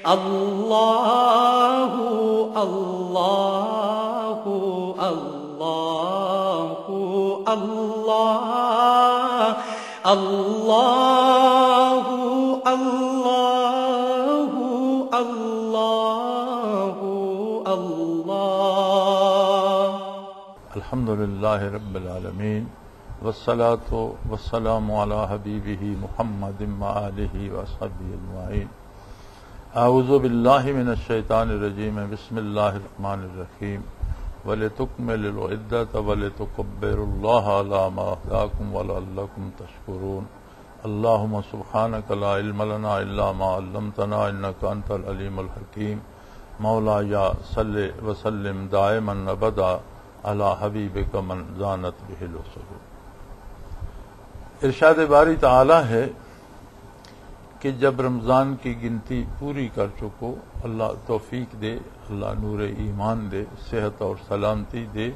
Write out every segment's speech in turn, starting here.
اللہ اللہ اللہ اللہ اللہ اللہ اللہ اللہ۔ الحمدللہ رب العالمین والصلاة والسلام علی حبیبہ محمد وآلہ وصحبہ اجمعین۔ اعوذ باللہ من الشیطان الرجیم، بسم اللہ الرحمن الرحیم۔ وَلِتُكْمِلُوا الْعِدَّةَ وَلِتُكَبِّرُوا اللَّهَ عَلَى مَا هَدَاكُمْ وَلَعَلَّكُمْ تَشْكُرُونَ۔ اللهم سبحانك لا علم لنا إلا ما علمتنا إنك أنت العليم الحكيم۔ مولاي صل وسلم دائما أبدا على حبيبك من زانت به الوصول۔ ارشاد باری تعالی ہے کہ جب رمضان کی گنتی پوری کر چکو، اللہ توفیق دے، اللہ نور ایمان دے، صحت اور سلامتی دے،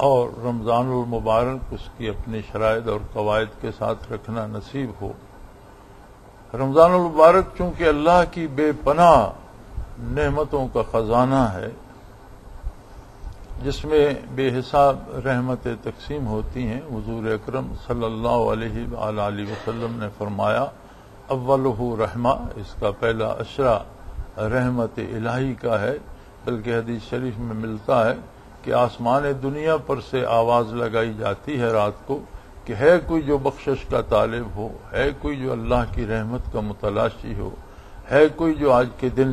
اور رمضان المبارک اس کی اپنی شرائط اور قواعد کے ساتھ رکھنا نصیب ہو۔ رمضان المبارک چونکہ اللہ کی بے پناہ نعمتوں کا خزانہ ہے، جس میں بے حساب رحمتیں تقسیم ہوتی ہیں۔ حضور اکرم صلی اللہ علیہ وآلہ وسلم نے فرمایا اولہ رحمہ، اس کا پہلا عشرہ رحمت الہی کا ہے، بلکہ حدیث شریف میں ملتا ہے کہ آسمان دنیا پر سے آواز لگائی جاتی ہے رات کو کہ ہے کوئی جو بخشش کا طالب ہو، ہے کوئی جو اللہ کی رحمت کا متلاشی ہو، ہے کوئی جو آج کے دن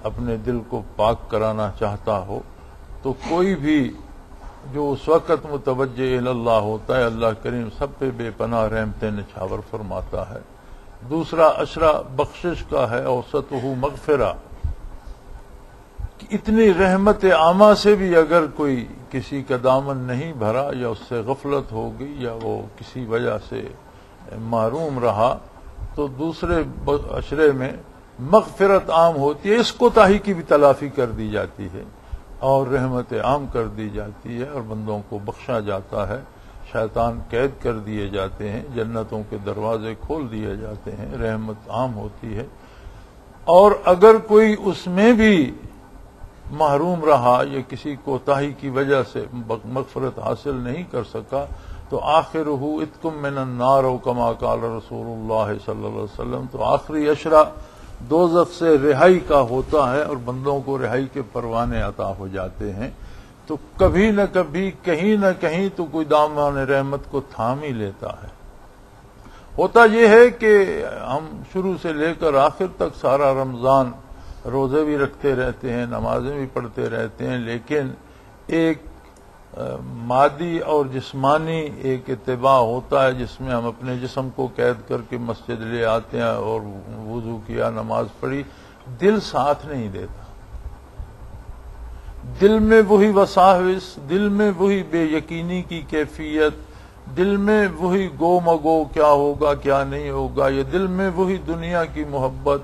اپنے دل کو پاک کرانا چاہتا ہو۔ تو کوئی بھی جو اس وقت متوجہ اللہ ہوتا ہے، اللہ کریم سب پہ بے پناہ رحمتیں نچھاور فرماتا ہے۔ دوسرا عشرہ بخشش کا ہے، اوسطہ مغفرہ، کہ اتنی رحمت عامہ سے بھی اگر کوئی کسی کا دامن نہیں بھرا، یا اس سے غفلت ہو گئی، یا وہ کسی وجہ سے محروم رہا، تو دوسرے عشرے میں مغفرت عام ہوتی ہے، اس کوتاہی کی بھی تلافی کر دی جاتی ہے اور رحمت عام کر دی جاتی ہے، اور بندوں کو بخشا جاتا ہے، شیطان قید کر دیے جاتے ہیں، جنتوں کے دروازے کھول دیے جاتے ہیں، رحمت عام ہوتی ہے۔ اور اگر کوئی اس میں بھی محروم رہا یا کسی کوتاہی کی وجہ سے مغفرت حاصل نہیں کر سکا، تو آخرہ اتکم من النار، او کما قال رسول اللہ صلی اللہ علیہ وسلم، تو آخری عشرہ دوزخ سے رہائی کا ہوتا ہے، اور بندوں کو رہائی کے پروانے عطا ہو جاتے ہیں۔ تو کبھی نہ کبھی کہیں نہ کہیں تو کوئی دامان رحمت کو تھام ہی لیتا ہے۔ ہوتا یہ ہے کہ ہم شروع سے لے کر آخر تک سارا رمضان روزے بھی رکھتے رہتے ہیں، نمازیں بھی پڑھتے رہتے ہیں، لیکن ایک مادی اور جسمانی ایک اتباع ہوتا ہے جس میں ہم اپنے جسم کو قید کر کے مسجد لے آتے ہیں اور وضو کیا، نماز پڑھی، دل ساتھ نہیں دیتا۔ دل میں وہی وساوس، دل میں وہی بے یقینی کی کیفیت، دل میں وہی گو مگو کیا ہوگا کیا نہیں ہوگا، یا دل میں وہی دنیا کی محبت،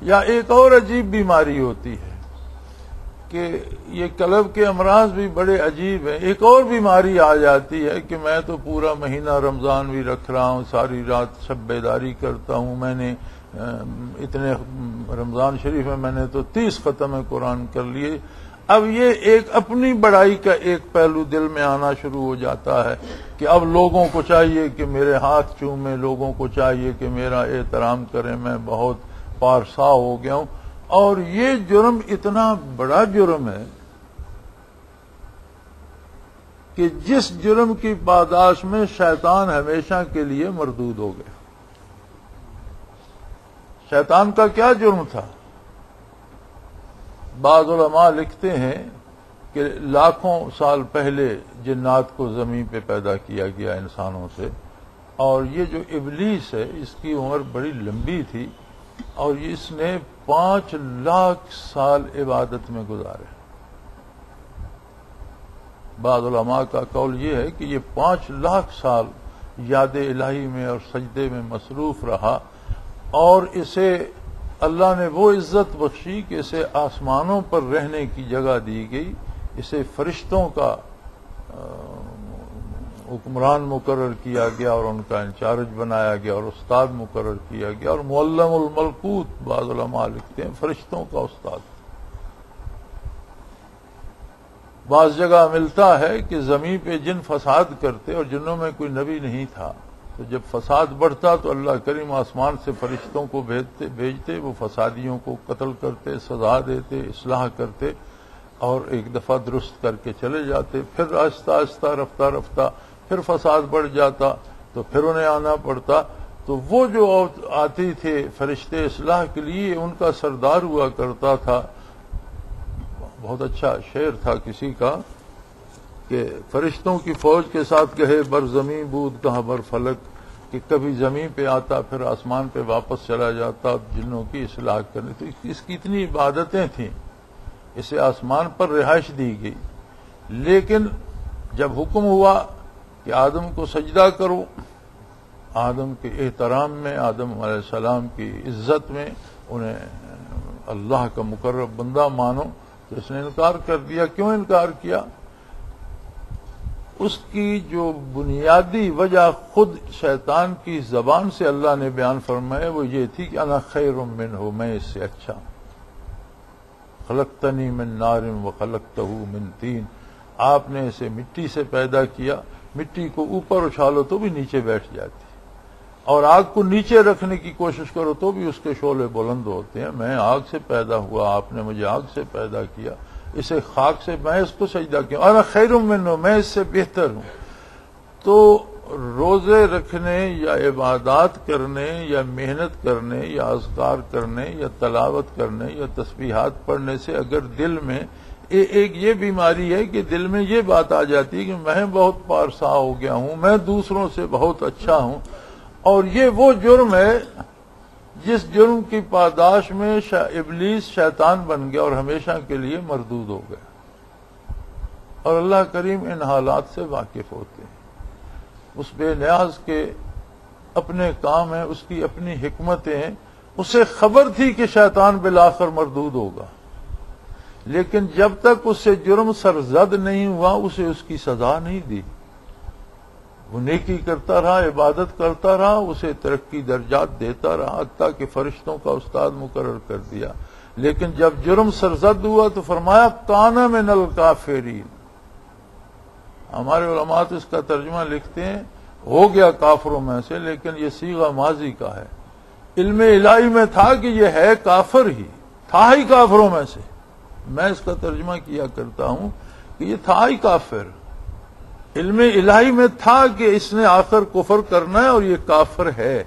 یا ایک اور عجیب بیماری ہوتی ہے کہ یہ قلب کے امراض بھی بڑے عجیب ہیں۔ ایک اور بیماری آ جاتی ہے کہ میں تو پورا مہینہ رمضان بھی رکھ رہا ہوں، ساری رات شب بیداری کرتا ہوں، میں نے اتنے رمضان شریف میں نے تو 30 ختم قرآن کر لیے۔ اب یہ ایک اپنی بڑائی کا ایک پہلو دل میں آنا شروع ہو جاتا ہے کہ اب لوگوں کو چاہیے کہ میرے ہاتھ چومیں، لوگوں کو چاہیے کہ میرا احترام کریں، میں بہت پارسا ہو گیا ہوں۔ اور یہ جرم اتنا بڑا جرم ہے کہ جس جرم کی پاداش میں شیطان ہمیشہ کے لیے مردود ہو گیا۔ شیطان کا کیا جرم تھا؟ بعض علماء لکھتے ہیں کہ لاکھوں سال پہلے جنات کو زمین پہ پیدا کیا گیا انسانوں سے، اور یہ جو ابلیس ہے اس کی عمر بڑی لمبی تھی، اور اس نے 5 لاکھ سال عبادت میں گزارے۔ بعض علماء کا قول یہ ہے کہ یہ 5 لاکھ سال یاد الہی میں اور سجدے میں مصروف رہا، اور اسے اللہ نے وہ عزت بخشی کہ اسے آسمانوں پر رہنے کی جگہ دی گئی، اسے فرشتوں کا حکمران مقرر کیا گیا اور ان کا انچارج بنایا گیا اور استاد مقرر کیا گیا، اور معلم الملکوت بعض علماء لکھتے ہیں فرشتوں کا استاد۔ بعض جگہ ملتا ہے کہ زمین پہ جن فساد کرتے اور جنوں میں کوئی نبی نہیں تھا، تو جب فساد بڑھتا تو اللہ کریم آسمان سے فرشتوں کو بھیجتے، وہ فسادیوں کو قتل کرتے، سزا دیتے، اصلاح کرتے، اور ایک دفعہ درست کر کے چلے جاتے۔ پھر آہستہ آہستہ رفتہ رفتہ پھر فساد بڑھ جاتا تو پھر انہیں آنا پڑتا۔ تو وہ جو آتی تھے فرشتے اصلاح کے لیے، ان کا سردار ہوا کرتا تھا۔ بہت اچھا شعر تھا کسی کا کہ فرشتوں کی فوج کے ساتھ کہے بر زمین بود کہاں بر فلک، کہ کبھی زمین پہ آتا پھر آسمان پہ واپس چلا جاتا جنوں کی اصلاح کرنے۔ تو اس کی اتنی عبادتیں تھیں، اسے آسمان پر رہائش دی گئی، لیکن جب حکم ہوا کہ آدم کو سجدہ کرو، آدم کے احترام میں، آدم علیہ السلام کی عزت میں، انہیں اللہ کا مقرب بندہ مانو، تو اس نے انکار کر دیا۔ کیوں انکار کیا؟ اس کی جو بنیادی وجہ خود شیطان کی زبان سے اللہ نے بیان فرمایا وہ یہ تھی کہ انا خیر منہ، میں اس سے اچھا ہوں۔ خلقتنی من نار وخلقتہ من طین، آپ نے اسے مٹی سے پیدا کیا، مٹی کو اوپر اچھالو تو بھی نیچے بیٹھ جاتی، اور آگ کو نیچے رکھنے کی کوشش کرو تو بھی اس کے شعلے بلند ہوتے ہیں۔ میں آگ سے پیدا ہوا، آپ نے مجھے آگ سے پیدا کیا، اسے خاک سے، میں اس کو سجدہ کیا، اور خیر منہ، میں اس سے بہتر ہوں۔ تو روزے رکھنے یا عبادات کرنے یا محنت کرنے یا اذکار کرنے یا تلاوت کرنے یا تسبیحات پڑھنے سے اگر دل میں ایک یہ بیماری ہے کہ دل میں یہ بات آ جاتی ہے کہ میں بہت پارسا ہو گیا ہوں، میں دوسروں سے بہت اچھا ہوں، اور یہ وہ جرم ہے جس جرم کی پاداش میں ابلیس شیطان بن گیا اور ہمیشہ کے لیے مردود ہو گیا، اور اللہ کریم ان حالات سے واقف ہوتے ہیں۔ اس بے نیاز کے اپنے کام ہیں، اس کی اپنی حکمتیں ہیں، اسے خبر تھی کہ شیطان بالآخر مردود ہوگا، لیکن جب تک اس سے جرم سرزد نہیں ہوا اسے اس کی سزا نہیں دی۔ وہ نیکی کرتا رہا، عبادت کرتا رہا، اسے ترقی درجات دیتا رہا، حتیٰ کہ فرشتوں کا استاد مقرر کر دیا، لیکن جب جرم سرزد ہوا تو فرمایا کان من الکافرین۔ ہمارے علماء تو اس کا ترجمہ لکھتے ہیں ہو گیا کافروں میں سے، لیکن یہ صیغہ ماضی کا ہے، علم الہی میں تھا کہ یہ ہے کافر ہی، تھا ہی کافروں میں سے۔ میں اس کا ترجمہ کیا کرتا ہوں کہ یہ تھا ہی کافر، علم الہی میں تھا کہ اس نے آخر کفر کرنا ہے اور یہ کافر ہے،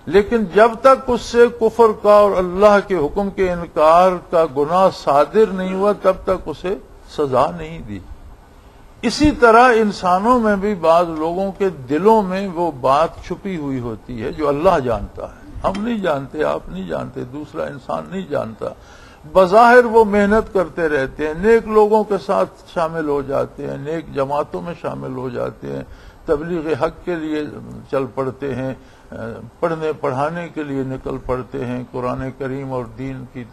لیکن جب تک اس سے کفر کا اور اللہ کے حکم کے انکار کا گناہ صادر نہیں ہوا تب تک اسے سزا نہیں دی۔ اسی طرح انسانوں میں بھی بعض لوگوں کے دلوں میں وہ بات چھپی ہوئی ہوتی ہے جو اللہ جانتا ہے، ہم نہیں جانتے، آپ نہیں جانتے، دوسرا انسان نہیں جانتا۔ بظاہر وہ محنت کرتے رہتے ہیں، نیک لوگوں کے ساتھ شامل ہو جاتے ہیں، نیک جماعتوں میں شامل ہو جاتے ہیں، تبلیغ حق کے لیے چل پڑتے ہیں، پڑھنے پڑھانے کے لیے نکل پڑتے ہیں، قرآن کریم اور دین کی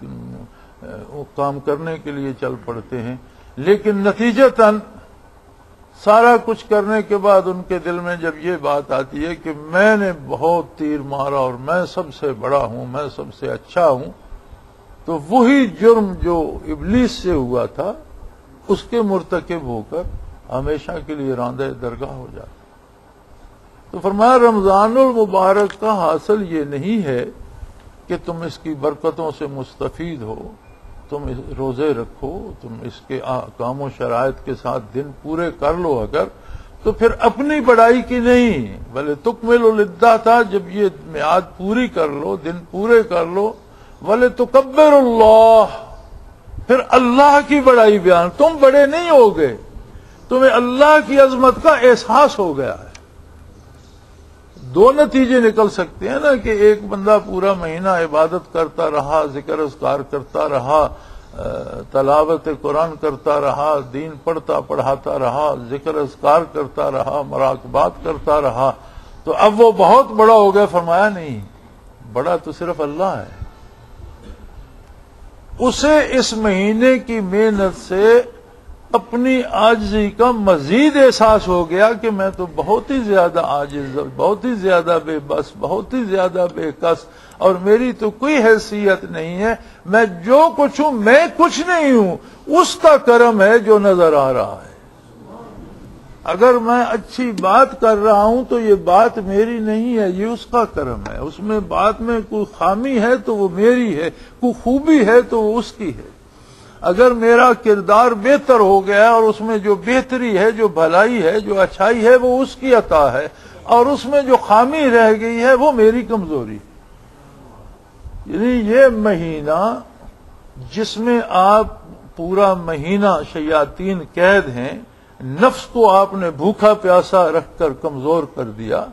کام کرنے کے لیے چل پڑتے ہیں، لیکن نتیجتاً سارا کچھ کرنے کے بعد ان کے دل میں جب یہ بات آتی ہے کہ میں نے بہت تیر مارا اور میں سب سے بڑا ہوں، میں سب سے اچھا ہوں، تو وہی جرم جو ابلیس سے ہوا تھا اس کے مرتکب ہو کر ہمیشہ کے لیے راندہ درگاہ ہو جاتا۔ تو فرمایا رمضان المبارک کا حاصل یہ نہیں ہے کہ تم اس کی برکتوں سے مستفید ہو، تم روزے رکھو، تم اس کے احکام و شرائط کے ساتھ دن پورے کر لو اگر، تو پھر اپنی بڑائی کی نہیں، بلے تکملوا العدہ تھا، جب یہ میعاد پوری کر لو، دن پورے کر لو، وَلِ تُكَبِّرُ اللَّهَ، پھر اللہ کی بڑائی بیان، تم بڑے نہیں ہو گئے، تمہیں اللہ کی عظمت کا احساس ہو گیا ہے۔ دو نتیجے نکل سکتے ہیں نا کہ ایک بندہ پورا مہینہ عبادت کرتا رہا، ذکر اذکار کرتا رہا، تلاوت قرآن کرتا رہا، دین پڑھتا پڑھاتا رہا، ذکر اذکار کرتا رہا، مراقبات کرتا رہا، تو اب وہ بہت بڑا ہو گیا۔ فرمایا نہیں، بڑا تو صرف اللہ ہے۔ اسے اس مہینے کی محنت سے اپنی عاجزی کا مزید احساس ہو گیا کہ میں تو بہت ہی زیادہ عاجز، بہت ہی زیادہ بے بس، بہت ہی زیادہ بے کس، اور میری تو کوئی حیثیت نہیں ہے، میں جو کچھ ہوں میں کچھ نہیں ہوں، اس کا کرم ہے جو نظر آ رہا ہے۔ اگر میں اچھی بات کر رہا ہوں تو یہ بات میری نہیں ہے، یہ اس کا کرم ہے، اس میں بات میں کوئی خامی ہے تو وہ میری ہے، کوئی خوبی ہے تو وہ اس کی ہے۔ اگر میرا کردار بہتر ہو گیا اور اس میں جو بہتری ہے، جو بھلائی ہے، جو اچھائی ہے، وہ اس کی عطا ہے، اور اس میں جو خامی رہ گئی ہے وہ میری کمزوری ہے۔ یعنی یہ مہینہ جس میں آپ پورا مہینہ شیاطین قید ہیں، نفس کو آپ نے بھوکا پیاسا رکھ کر کمزور کر دیا،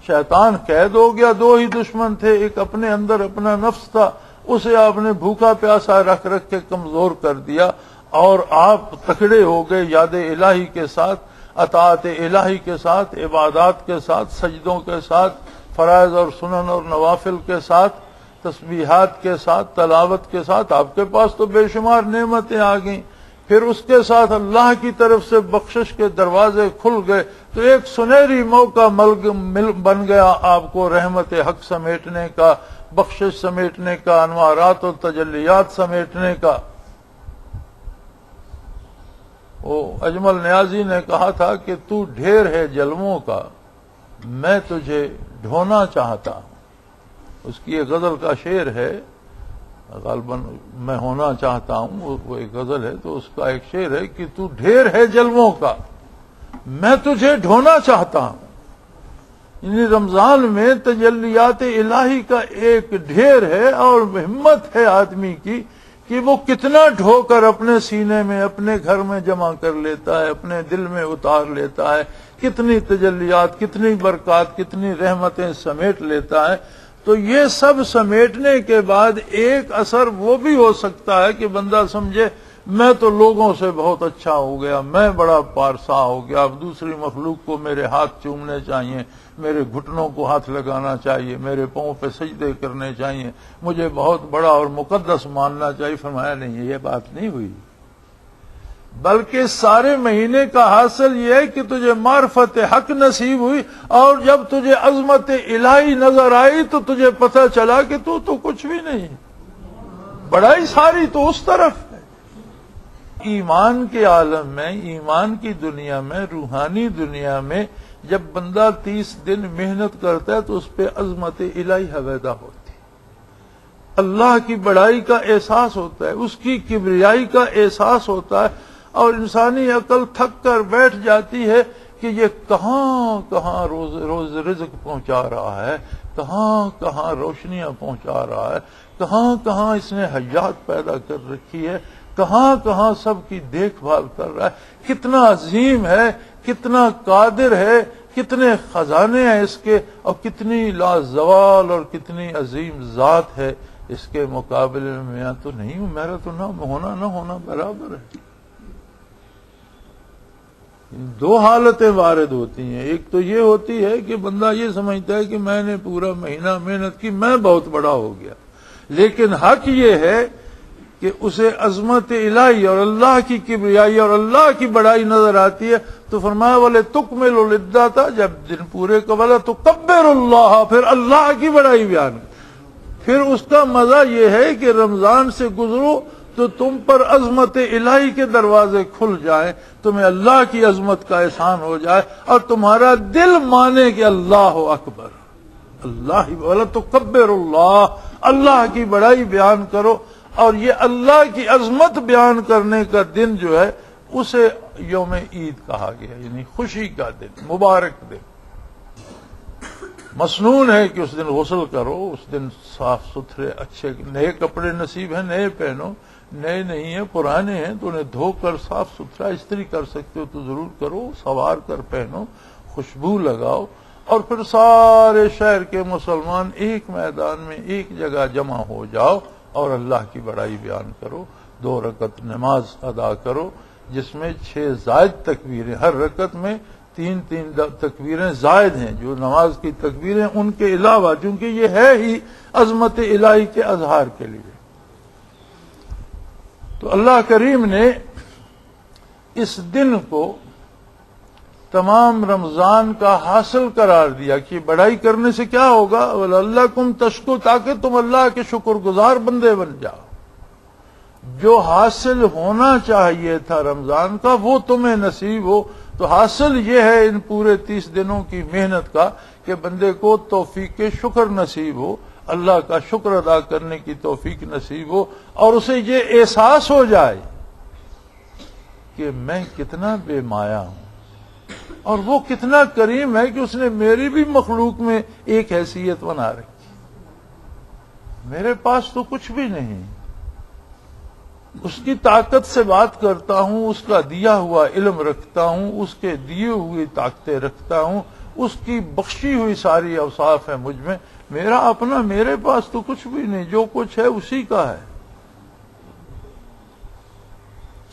شیطان قید ہو گیا، دو ہی دشمن تھے، ایک اپنے اندر اپنا نفس تھا، اسے آپ نے بھوکا پیاسا رکھ کے کمزور کر دیا، اور آپ تکڑے ہو گئے یاد الہی کے ساتھ، اطاعت الہی کے ساتھ، عبادات کے ساتھ، سجدوں کے ساتھ، فرائض اور سنن اور نوافل کے ساتھ، تسبیحات کے ساتھ، تلاوت کے ساتھ، آپ کے پاس تو بے شمار نعمتیں آ گئیں، پھر اس کے ساتھ اللہ کی طرف سے بخشش کے دروازے کھل گئے، تو ایک سنہری موقع بن گیا آپ کو رحمت حق سمیٹنے کا، بخشش سمیٹنے کا، انوارات و تجلیات سمیٹنے کا۔ وہ اجمل نیازی نے کہا تھا کہ تو ڈھیر ہے جلووں کا، میں تجھے ڈھونا چاہتا ہوں۔ اس کی ایک غزل کا شعر ہے، غالباً میں ہونا چاہتا ہوں، وہ ایک غزل ہے، تو اس کا ایک شعر ہے کہ تو ڈھیر ہے جلووں کا، میں تجھے ڈھونا چاہتا ہوں۔ یعنی رمضان میں تجلیات الہی کا ایک ڈھیر ہے، اور ہمت ہے آدمی کی کہ وہ کتنا ڈھو کر اپنے سینے میں، اپنے گھر میں جمع کر لیتا ہے، اپنے دل میں اتار لیتا ہے، کتنی تجلیات، کتنی برکات، کتنی رحمتیں سمیٹ لیتا ہے۔ تو یہ سب سمیٹنے کے بعد ایک اثر وہ بھی ہو سکتا ہے کہ بندہ سمجھے میں تو لوگوں سے بہت اچھا ہو گیا، میں بڑا پارسا ہو گیا، اب دوسری مخلوق کو میرے ہاتھ چومنے چاہیے، میرے گھٹنوں کو ہاتھ لگانا چاہیے، میرے پاؤں پہ سجدے کرنے چاہیے، مجھے بہت بڑا اور مقدس ماننا چاہیے۔ فرمایا نہیں، یہ بات نہیں ہوئی، بلکہ سارے مہینے کا حاصل یہ ہے کہ تجھے معرفت حق نصیب ہوئی، اور جب تجھے عظمت الہی نظر آئی تو تجھے پتہ چلا کہ تو کچھ بھی نہیں، بڑائی ساری تو اس طرف ہے۔ ایمان کے عالم میں، ایمان کی دنیا میں، روحانی دنیا میں جب بندہ 30 دن محنت کرتا ہے تو اس پہ عظمت الہی حویدہ ہوتی ہے، اللہ کی بڑائی کا احساس ہوتا ہے، اس کی کبریائی کا احساس ہوتا ہے، اور انسانی عقل تھک کر بیٹھ جاتی ہے کہ یہ کہاں کہاں روز رزق پہنچا رہا ہے، کہاں کہاں روشنیاں پہنچا رہا ہے، کہاں کہاں اس نے حیات پیدا کر رکھی ہے، کہاں کہاں سب کی دیکھ بھال کر رہا ہے، کتنا عظیم ہے، کتنا قادر ہے، کتنے خزانے ہیں اس کے، اور کتنی لازوال اور کتنی عظیم ذات ہے اس کے مقابلے میں۔ میں تو نہیں ہوں، میرا تو نہ ہونا برابر ہے۔ دو حالتیں وارد ہوتی ہیں، ایک تو یہ ہوتی ہے کہ بندہ یہ سمجھتا ہے کہ میں نے پورا مہینہ محنت کی، میں بہت بڑا ہو گیا، لیکن حق یہ ہے کہ اسے عظمت الہی اور اللہ کی کبریائی اور اللہ کی بڑائی نظر آتی ہے، تو فرمایا والے تکمل العدۃ، جب دن پورے کا والا تو کبر اللہ، پھر اللہ کی بڑائی بیان۔ پھر اس کا مزہ یہ ہے کہ رمضان سے گزرو تو تم پر عظمت الہی کے دروازے کھل جائیں، تمہیں اللہ کی عظمت کا احسان ہو جائے، اور تمہارا دل مانے کہ اللہ اکبر، اللہ والا تو کبر اللہ، اللہ کی بڑائی بیان کرو۔ اور یہ اللہ کی عظمت بیان کرنے کا دن جو ہے اسے یوم عید کہا گیا، یعنی خوشی کا دن، مبارک دن۔ مسنون ہے کہ اس دن غسل کرو، اس دن صاف ستھرے اچھے نئے کپڑے نصیب ہیں، نئے پہنو، نئے نہیں ہیں پرانے ہیں تو انہیں دھو کر صاف ستھرا استری کر سکتے ہو تو ضرور کرو، سنوار کر پہنو، خوشبو لگاؤ، اور پھر سارے شہر کے مسلمان ایک میدان میں ایک جگہ جمع ہو جاؤ اور اللہ کی بڑائی بیان کرو، 2 رکعت نماز ادا کرو جس میں 6 زائد تکبیریں، ہر رکعت میں 3 تکبیریں زائد ہیں، جو نماز کی تکبیریں ان کے علاوہ، چونکہ یہ ہے ہی عظمت الہی کے اظہار کے لیے۔ تو اللہ کریم نے اس دن کو تمام رمضان کا حاصل قرار دیا کہ بڑائی کرنے سے کیا ہوگا، وَلَعَلَّكُمْ تَشْكُرُونَ، تاکہ تم اللہ کے شکر گزار بندے بن جاؤ۔ جو حاصل ہونا چاہیے تھا رمضان کا وہ تمہیں نصیب ہو، تو حاصل یہ ہے ان پورے 30 دنوں کی محنت کا کہ بندے کو توفیق شکر نصیب ہو، اللہ کا شکر ادا کرنے کی توفیق نصیب ہو، اور اسے یہ احساس ہو جائے کہ میں کتنا بے مایا ہوں اور وہ کتنا کریم ہے کہ اس نے میری بھی مخلوق میں ایک حیثیت بنا رکھی۔ میرے پاس تو کچھ بھی نہیں، اس کی طاقت سے بات کرتا ہوں، اس کا دیا ہوا علم رکھتا ہوں، اس کے دیے ہوئی طاقتیں رکھتا ہوں، اس کی بخشی ہوئی ساری اوصاف ہیں مجھ میں، میرا اپنا میرے پاس تو کچھ بھی نہیں، جو کچھ ہے اسی کا ہے،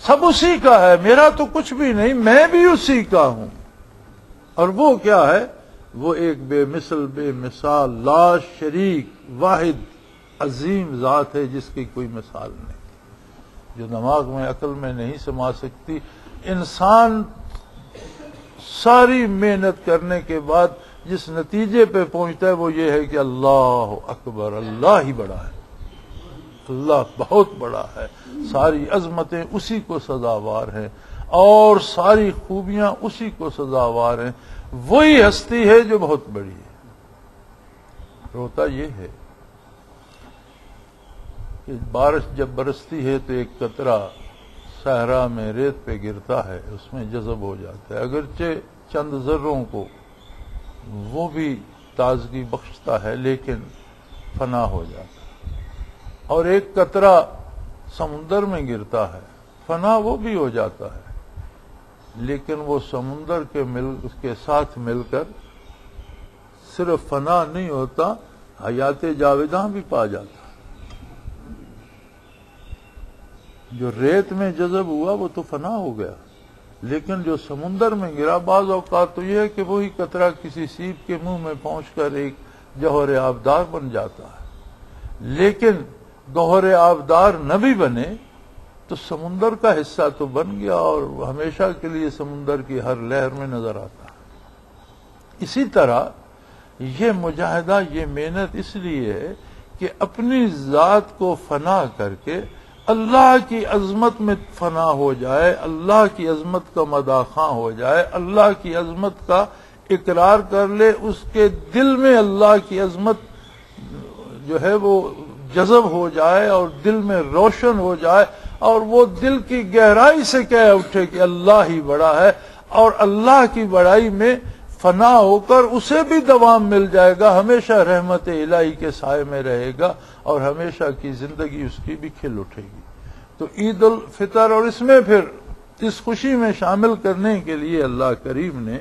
سب اسی کا ہے، میرا تو کچھ بھی نہیں، میں بھی اسی کا ہوں۔ اور وہ کیا ہے؟ وہ ایک بے مثل بے مثال لا شریک واحد عظیم ذات ہے جس کی کوئی مثال نہیں، جو دماغ میں عقل میں نہیں سما سکتی۔ انسان ساری محنت کرنے کے بعد جس نتیجے پہ پہنچتا ہے وہ یہ ہے کہ اللہ اکبر، اللہ ہی بڑا ہے، اللہ بہت بڑا ہے، ساری عظمتیں اسی کو سزاوار ہیں اور ساری خوبیاں اسی کو سزاوار ہیں، وہی ہستی ہے جو بہت بڑی ہے۔ ہوتا یہ ہے کہ بارش جب برستی ہے تو ایک قطرہ صحرا میں ریت پہ گرتا ہے، اس میں جذب ہو جاتا ہے، اگرچہ چند ذروں کو وہ بھی تازگی بخشتا ہے لیکن فنا ہو جاتا ہے، اور ایک قطرہ سمندر میں گرتا ہے، فنا وہ بھی ہو جاتا ہے لیکن وہ سمندر کے ساتھ مل کر صرف فنا نہیں ہوتا، حیات جاویداں بھی پا جاتا۔ جو ریت میں جذب ہوا وہ تو فنا ہو گیا، لیکن جو سمندر میں گرا بعض اوقات تو یہ ہے کہ وہی قطرہ کسی سیپ کے منہ میں پہنچ کر ایک جوہر آبدار بن جاتا ہے، لیکن گوہر آبدار نہ بھی بنے تو سمندر کا حصہ تو بن گیا اور ہمیشہ کے لیے سمندر کی ہر لہر میں نظر آتا ہے۔ اسی طرح یہ مجاہدہ، یہ محنت اس لیے ہے کہ اپنی ذات کو فنا کر کے اللہ کی عظمت میں فنا ہو جائے، اللہ کی عظمت کا مداخاں ہو جائے، اللہ کی عظمت کا اقرار کر لے، اس کے دل میں اللہ کی عظمت جو ہے وہ جذب ہو جائے اور دل میں روشن ہو جائے، اور وہ دل کی گہرائی سے کہہ اٹھے کہ اللہ ہی بڑا ہے، اور اللہ کی بڑائی میں فنا ہو کر اسے بھی دوام مل جائے گا، ہمیشہ رحمت الہی کے سائے میں رہے گا اور ہمیشہ کی زندگی اس کی بھی کھل اٹھے گی۔ تو عید الفطر اور اس میں پھر اس خوشی میں شامل کرنے کے لیے اللہ کریم نے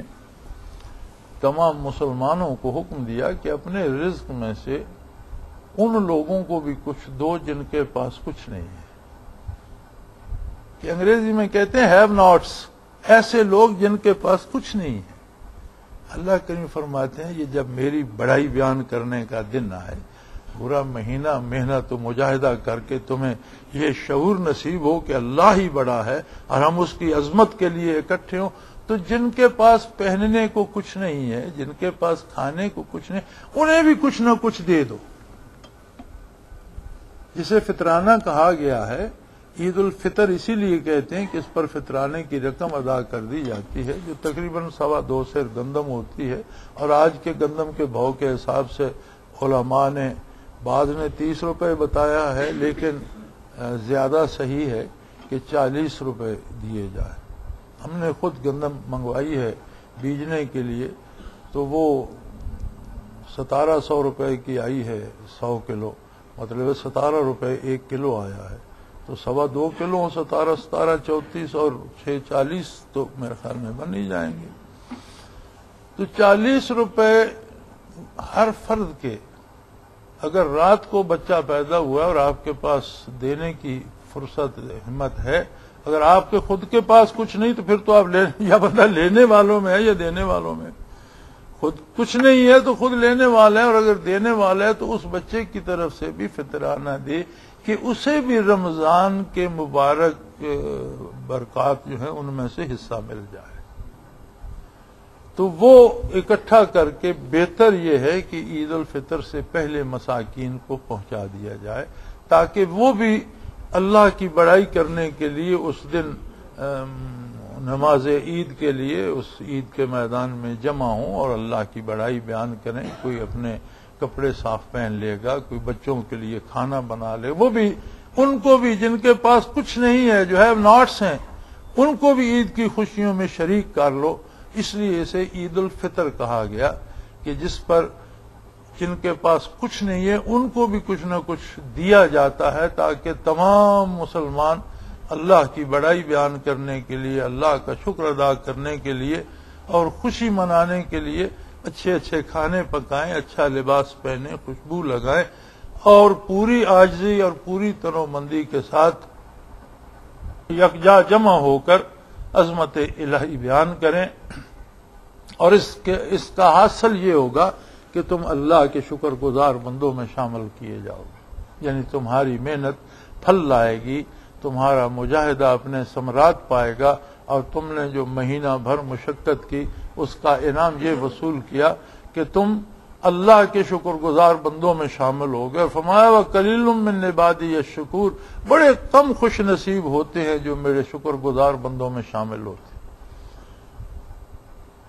تمام مسلمانوں کو حکم دیا کہ اپنے رزق میں سے ان لوگوں کو بھی کچھ دو جن کے پاس کچھ نہیں ہے، کہ انگریزی میں کہتے ہیں ہیو ناٹس، ایسے لوگ جن کے پاس کچھ نہیں ہے۔ اللہ کریم فرماتے ہیں یہ جب میری بڑائی بیان کرنے کا دن آئے، پورا مہینہ محنت و مجاہدہ کر کے تمہیں یہ شعور نصیب ہو کہ اللہ ہی بڑا ہے اور ہم اس کی عظمت کے لیے اکٹھے ہوں، تو جن کے پاس پہننے کو کچھ نہیں ہے، جن کے پاس کھانے کو کچھ نہیں، انہیں بھی کچھ نہ کچھ دے دو۔ جسے فطرانہ کہا گیا ہے، عید الفطر اسی لیے کہتے ہیں کہ اس پر فطرانے کی رقم ادا کر دی جاتی ہے جو تقریباً 2.25 سیر گندم ہوتی ہے، اور آج کے گندم کے بھاؤ کے حساب سے علماء نے بعض نے 30 روپے بتایا ہے، لیکن زیادہ صحیح ہے کہ 40 روپے دیے جائے۔ ہم نے خود گندم منگوائی ہے بیجنے کے لیے، تو وہ 1700 روپے کی آئی ہے 100 کلو، مطلب 17 روپے 1 کلو آیا ہے، تو 2.25 کلو 17 34 اور 6 40 تو میرے خیال میں بن ہی جائیں گے۔ تو 40 روپے ہر فرد کے، اگر رات کو بچہ پیدا ہوا اور آپ کے پاس دینے کی فرصت ہمت ہے، اگر آپ کے خود کے پاس کچھ نہیں تو پھر تو آپ یا بندہ لینے والوں میں ہے یا دینے والوں میں، خود کچھ نہیں ہے تو خود لینے والا ہے، اور اگر دینے والا ہے تو اس بچے کی طرف سے بھی فطرانہ دے کہ اسے بھی رمضان کے مبارک کے برکات جو ہیں ان میں سے حصہ مل جائے۔ تو وہ اکٹھا کر کے بہتر یہ ہے کہ عید الفطر سے پہلے مساکین کو پہنچا دیا جائے، تاکہ وہ بھی اللہ کی بڑائی کرنے کے لیے اس دن نماز عید کے لیے اس عید کے میدان میں جمع ہوں اور اللہ کی بڑائی بیان کریں۔ کوئی اپنے کپڑے صاف پہن لے گا، کوئی بچوں کے لیے کھانا بنا لے، وہ بھی ان کو بھی جن کے پاس کچھ نہیں ہے، جو ہے ناٹس ہیں، ان کو بھی عید کی خوشیوں میں شریک کر لو۔ اس لیے اسے عید الفطر کہا گیا کہ جس پر جن کے پاس کچھ نہیں ہے ان کو بھی کچھ نہ کچھ دیا جاتا ہے، تاکہ تمام مسلمان اللہ کی بڑائی بیان کرنے کے لیے، اللہ کا شکر ادا کرنے کے لیے اور خوشی منانے کے لیے اچھے اچھے کھانے پکائیں، اچھا لباس پہنیں، خوشبو لگائیں اور پوری عاجزی اور پوری تنومندی کے ساتھ یکجا جمع ہو کر عظمت الہی بیان کریں۔ اور اس کا حاصل یہ ہوگا کہ تم اللہ کے شکر گزار بندوں میں شامل کیے جاؤ گے، یعنی تمہاری محنت پھل لائے گی، تمہارا مجاہدہ اپنے ثمرات پائے گا، اور تم نے جو مہینہ بھر مشقت کی اس کا انعام یہ وصول کیا کہ تم اللہ کے شکر گزار بندوں میں شامل ہو گئے۔ فرمایا وَقَلِيلٌ مِّنْ عِبَادِيَ الشَّكُورُ، بڑے کم خوش نصیب ہوتے ہیں جو میرے شکر گزار بندوں میں شامل ہوتے ہیں۔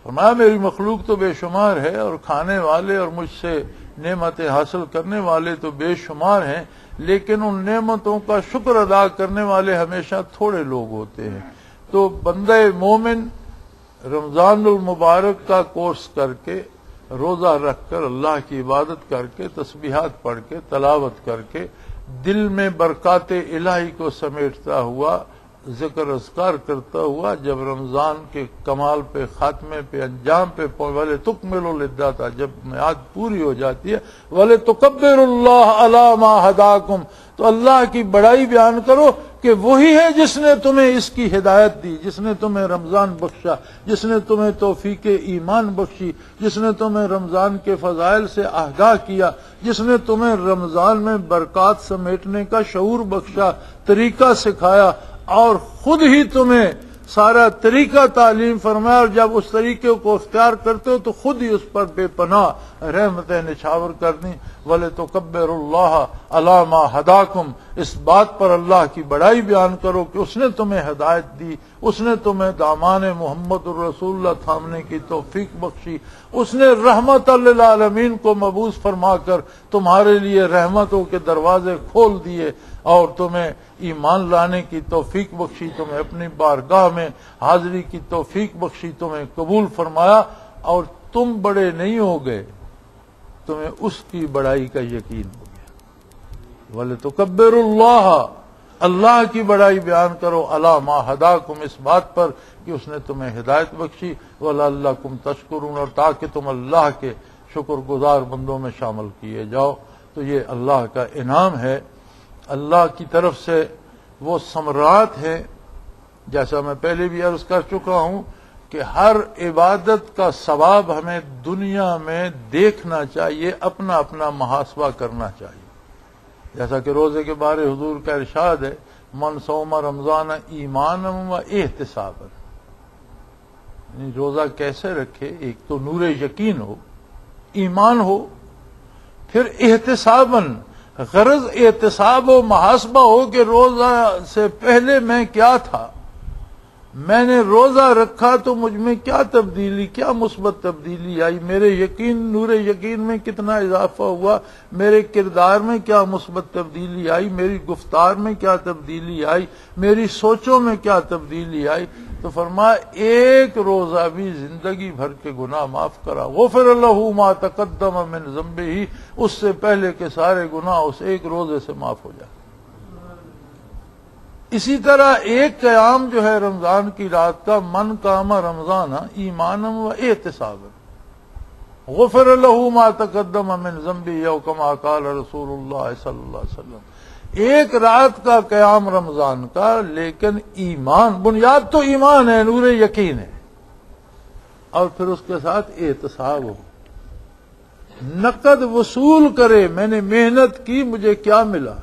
فرمایا میری مخلوق تو بے شمار ہے، اور کھانے والے اور مجھ سے نعمتیں حاصل کرنے والے تو بے شمار ہیں، لیکن ان نعمتوں کا شکر ادا کرنے والے ہمیشہ تھوڑے لوگ ہوتے ہیں۔ تو بندہ مومن رمضان المبارک کا کورس کر کے، روزہ رکھ کر، اللہ کی عبادت کر کے، تسبیحات پڑھ کے، تلاوت کر کے، دل میں برکات الہی کو سمیٹتا ہوا، ذکر اذکار کرتا ہوا، جب رمضان کے کمال پہ، خاتمے پہ، انجام پہ وَلَے تُکْمِلُوا الْعِدَّةَ، جب میعاد پوری ہو جاتی ہے، وَلَے تُکَبِّرُوا اللَّهَ عَلَىٰ مَا هَدَاكُمْ، تو اللہ کی بڑائی بیان کرو کہ وہی ہے جس نے تمہیں اس کی ہدایت دی، جس نے تمہیں رمضان بخشا، جس نے تمہیں توفیق ایمان بخشی، جس نے تمہیں رمضان کے فضائل سے آگاہ کیا، جس نے تمہیں رمضان میں برکات سمیٹنے کا شعور بخشا، طریقہ سکھایا اور خود ہی تمہیں سارا طریقہ تعلیم فرمایا، اور جب اس طریقے کو اختیار کرتے ہو تو خود ہی اس پر بے پناہ رحمتیں نچھاور کر دیں۔ وَلِتُكَبِّرُوا اللَّهَ عَلَىٰ مَا هَدَاكُمْ، اس بات پر اللہ کی بڑائی بیان کرو کہ اس نے تمہیں ہدایت دی، اس نے تمہیں دامان محمد الرسول اللہ تھامنے کی توفیق بخشی، اس نے رحمت للعالمین کو مبعوث فرما کر تمہارے لیے رحمتوں کے دروازے کھول دیے اور تمہیں ایمان لانے کی توفیق بخشی، تمہیں اپنی بارگاہ میں حاضری کی توفیق بخشی، تمہیں قبول فرمایا، اور تم بڑے نہیں ہو گئے، تمہیں اس کی بڑائی کا یقین ہو گیا۔ وَلِتُكَبِّرُوا اللَّهَ، اللہ کی بڑائی بیان کرو، عَلَىٰ مَا هَدَاكُمْ، اس بات پر کہ اس نے تمہیں ہدایت بخشی، وَلَعَلَّكُمْ تَشْكُرُونَ، اور تاکہ تم اللہ کے شکر گزار بندوں میں شامل کیے جاؤ۔ تو یہ اللہ کا انعام ہے، اللہ کی طرف سے وہ ثمرات ہیں، جیسا میں پہلے بھی عرض کر چکا ہوں کہ ہر عبادت کا ثواب ہمیں دنیا میں دیکھنا چاہیے، اپنا اپنا محاسبہ کرنا چاہیے۔ جیسا کہ روزے کے بارے حضور کا ارشاد ہے، من صوم رمضان ایمانا و احتسابا، یعنی روزہ کیسے رکھے، ایک تو نور یقین ہو، ایمان ہو، پھر احتساباً، غرض احتساب و محاسبہ ہو کہ روزہ سے پہلے میں کیا تھا، میں نے روزہ رکھا تو مجھ میں کیا تبدیلی، کیا مثبت تبدیلی آئی، میرے یقین، نور یقین میں کتنا اضافہ ہوا، میرے کردار میں کیا مثبت تبدیلی آئی، میری گفتار میں کیا تبدیلی آئی، میری سوچوں میں کیا تبدیلی آئی۔ تو فرمایا ایک روزہ بھی زندگی بھر کے گناہ معاف کرا، غفر لہ ما تقدم من ذنبہ، اس سے پہلے کے سارے گناہ اس ایک روزے سے معاف ہو جائے۔ اسی طرح ایک قیام جو ہے رمضان کی رات کا، من قام رمضان ایمانا و احتسابا غفر لہ ما تقدم من ذنبہ او کما قال رسول اللہ صلی اللہ علیہ وسلم، ایک رات کا قیام رمضان کا، لیکن ایمان، بنیاد تو ایمان ہے، نور یقین ہے، اور پھر اس کے ساتھ احتساب ہو، نقد وصول کرے، میں نے محنت کی، مجھے کیا ملا،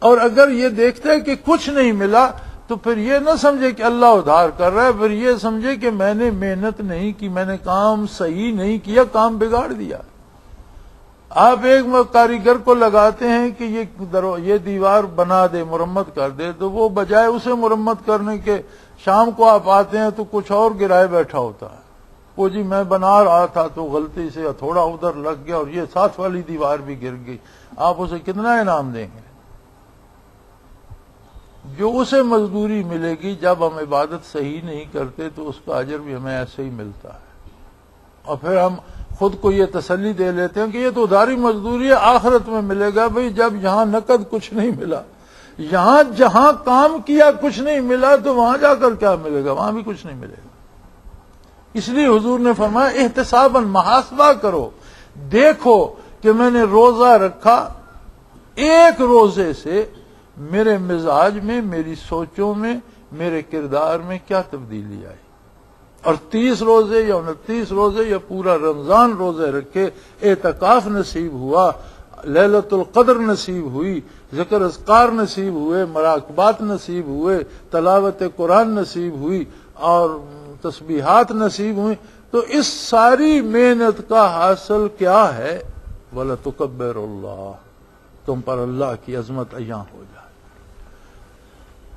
اور اگر یہ دیکھتا ہے کہ کچھ نہیں ملا تو پھر یہ نہ سمجھے کہ اللہ ادھار کر رہا ہے، پھر یہ سمجھے کہ میں نے محنت نہیں کی، میں نے کام صحیح نہیں کیا، کام بگاڑ دیا۔ آپ ایک کاریگر کو لگاتے ہیں کہ یہ دیوار بنا دے، مرمت کر دے، تو وہ بجائے اسے مرمت کرنے کے شام کو آپ آتے ہیں تو کچھ اور گرائے بیٹھا ہوتا ہے، وہ جی میں بنا رہا تھا تو غلطی سے تھوڑا ادھر لگ گیا اور یہ ساتھ والی دیوار بھی گر گئی، آپ اسے کتنا انعام دیں گے؟ جو اسے مزدوری ملے گی جب ہم عبادت صحیح نہیں کرتے تو اس کا اجر بھی ہمیں ایسے ہی ملتا ہے، اور پھر ہم خود کو یہ تسلی دے لیتے ہیں کہ یہ تو ادھاری مزدوری ہے، آخرت میں ملے گا۔ بھئی جب یہاں نقد کچھ نہیں ملا، یہاں جہاں کام کیا کچھ نہیں ملا تو وہاں جا کر کیا ملے گا؟ وہاں بھی کچھ نہیں ملے گا۔ اس لیے حضور نے فرمایا احتساباً، محاسبہ کرو، دیکھو کہ میں نے روزہ رکھا، ایک روزے سے میرے مزاج میں، میری سوچوں میں، میرے کردار میں کیا تبدیلی آئی، اور 30 روزے یا 29 روزے یا پورا رمضان روزے رکھے، اعتکاف نصیب ہوا، لیلۃ القدر نصیب ہوئی، ذکر اذکار نصیب ہوئے، مراقبات نصیب ہوئے، تلاوت قرآن نصیب ہوئی، اور تسبیحات نصیب ہوئی، تو اس ساری محنت کا حاصل کیا ہے؟ وَلَتُكَبِّرُ اللَّهَ، تم پر اللہ کی عظمت عیاں ہو جائے،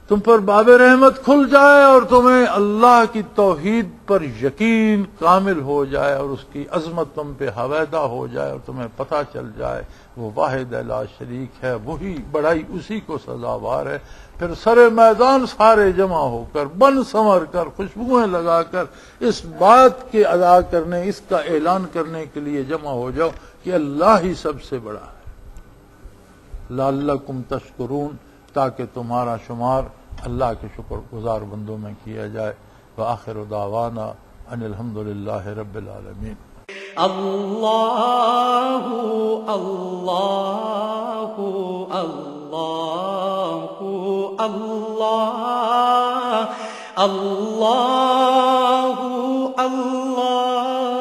تم پر باب رحمت کھل جائے، اور تمہیں اللہ کی توحید پر یقین کامل ہو جائے، اور اس کی عظمت تم پہ حویدہ ہو جائے، اور تمہیں پتہ چل جائے وہ واحد لا شریک ہے، وہی بڑائی اسی کو سزاوار ہے۔ پھر سر میدان سارے جمع ہو کر، بن سنور کر، خوشبوئیں لگا کر اس بات کے ادا کرنے، اس کا اعلان کرنے کے لیے جمع ہو جاؤ کہ اللہ ہی سب سے بڑا ہے۔ لعلکم تشکرون، تاکہ تمہارا شمار اللہ کے شکر گزار بندوں میں کیا جائے۔ وآخر دعوانا ان الحمدللہ رب العالمین۔ اللہ اللہ اللہ اللہ اللہ اللہ